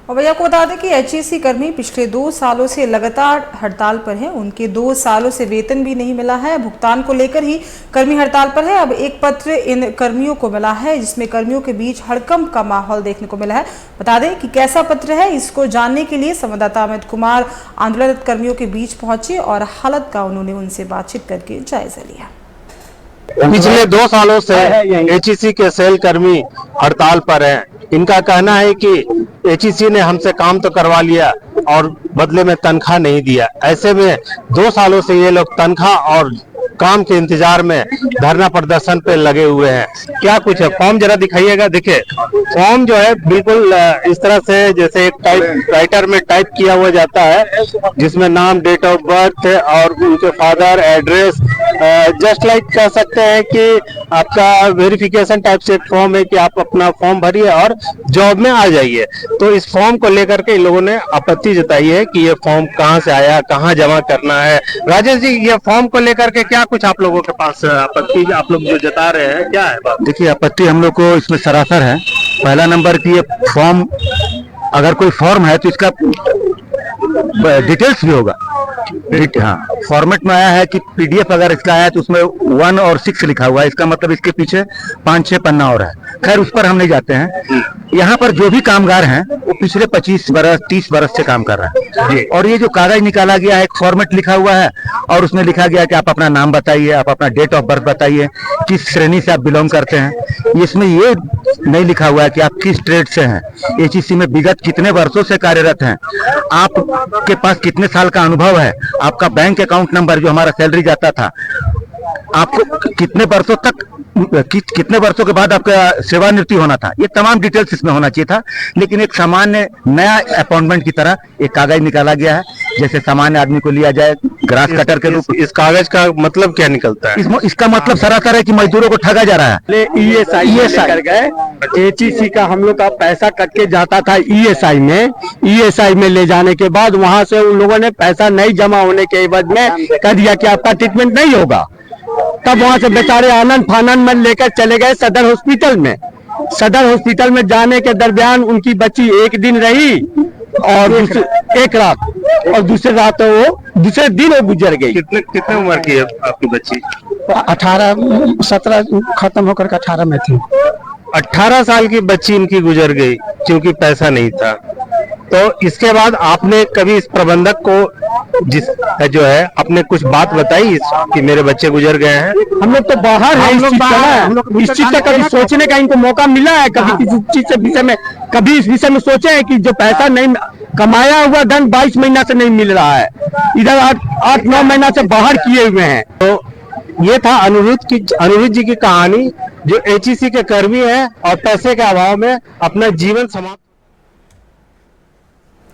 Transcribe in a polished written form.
और भैया को बता दें कि एचईसी कर्मी पिछले 2 सालों से लगातार हड़ताल पर हैं। उनके 2 सालों से वेतन भी नहीं मिला है। भुगतान को लेकर ही कर्मी हड़ताल पर है। अब एक पत्र इन कर्मियों को मिला है जिसमें कर्मियों के बीच हड़कंप का माहौल देखने को मिला है। बता दें कि कैसा पत्र है, इसको जानने के लिए संवाददाता अमित कुमार आंदोलनरत कर्मियों के बीच पहुंचे और हालत का उन्होंने उनसे बातचीत करके जायजा लिया। पिछले 2 सालों से एचईसी के सेल कर्मी हड़ताल पर हैं। इनका कहना है कि एचईसी ने हमसे काम तो करवा लिया और बदले में तनख्वाह नहीं दिया। ऐसे में 2 सालों से ये लोग तनख्वाह और काम के इंतजार में धरना प्रदर्शन पे लगे हुए हैं। क्या कुछ है, फॉर्म जरा दिखाइएगा। देखिए फॉर्म जो है बिल्कुल इस तरह से जैसे एक राइटर में टाइप किया हुआ जाता है, जिसमें नाम, डेट ऑफ बर्थ और उनके फादर, एड्रेस, जस्ट लाइक कह सकते हैं कि आपका वेरिफिकेशन टाइप से फॉर्म है कि आप अपना फॉर्म भरिए और जॉब में आ जाइए। तो इस फॉर्म को लेकर के इन लोगों ने आपत्ति जताई है कि ये फॉर्म कहाँ से आया, कहाँ जमा करना है। राजेश जी, ये फॉर्म को लेकर के क्या कुछ आप लोगों के पास आपत्ति आप लोग जो जता रहे हैं, क्या है बात? देखिए, आपत्ति हम लोग को इसमें सरासर है। पहला नंबर की ये फॉर्म, अगर कोई फॉर्म है तो इसका डिटेल्स भी होगा। हाँ, फॉर्मेट में आया है कि पीडीएफ अगर इसका आया तो उसमें 1 और 6 लिखा हुआ है। इसका मतलब इसके पीछे 5-6 पन्ना और है। खैर, उस पर हम नहीं जाते हैं। यहाँ पर जो भी कामगार हैं वो पिछले 25 बरस 30 बरस से काम कर रहे हैं। और ये जो कागज निकाला गया है, एक फॉर्मेट लिखा हुआ है और उसमें लिखा गया कि आप अपना नाम बताइए, आप अपना डेट ऑफ बर्थ बताइए, किस श्रेणी से आप बिलोंग करते हैं। इसमें ये नहीं लिखा हुआ है कि आप किस ट्रेड से हैं, एचईसी में विगत कितने वर्षों से कार्यरत हैं, आपके पास कितने साल का अनुभव है, आपका बैंक अकाउंट नंबर जो हमारा सैलरी जाता था, आपको कितने वर्षों तक कितने वर्षों के बाद आपका सेवानिवृत्ति होना था। ये तमाम डिटेल्स इसमें होना चाहिए था। लेकिन एक सामान्य नया अपॉइंटमेंट की तरह एक कागज निकाला गया है, जैसे सामान्य आदमी को लिया जाए ग्रास कटर के रूप। इस कागज का मतलब क्या निकलता है? इसका मतलब सरासर है कि मजदूरों को ठगा जा रहा है। ईएसआई कर गए। एचईसी का हम लोग का पैसा कट के जाता था ईएसआई में ले जाने के बाद वहां से उन लोगों ने पैसा नहीं जमा होने के एवज में कह दिया कि आपका ट्रीटमेंट नहीं होगा। तब वहां से बेचारे आनंद फानंद में लेकर चले गए सदर हॉस्पिटल में। सदर हॉस्पिटल में जाने के दरमियान उनकी बच्ची 1 दिन रही और एक रात, और दूसरे रात वो दूसरे दिन वो गुजर गई। कितने उम्र की है आपकी बच्ची? 17 खत्म होकर के 18 में थी। 18 साल की बच्ची इनकी गुजर गई क्योंकि पैसा नहीं था। तो इसके बाद आपने कभी इस प्रबंधक को जो है अपने कुछ बात बताई कि मेरे बच्चे गुजर गए हैं? हम लोग तो बाहर है, इस चीज का कभी सोचने का इनको मौका मिला है? कभी किसी चीज से विषय में कभी इस विषय में सोचे है कि जो पैसा नहीं कमाया हुआ धन 22 महीना से नहीं मिल रहा है, इधर 8-9 महीना से बाहर किए हुए हैं। तो ये था अनिरुद्ध जी की कहानी, जो एचईसी के कर्मी है और पैसे के अभाव में अपना जीवन समाप्त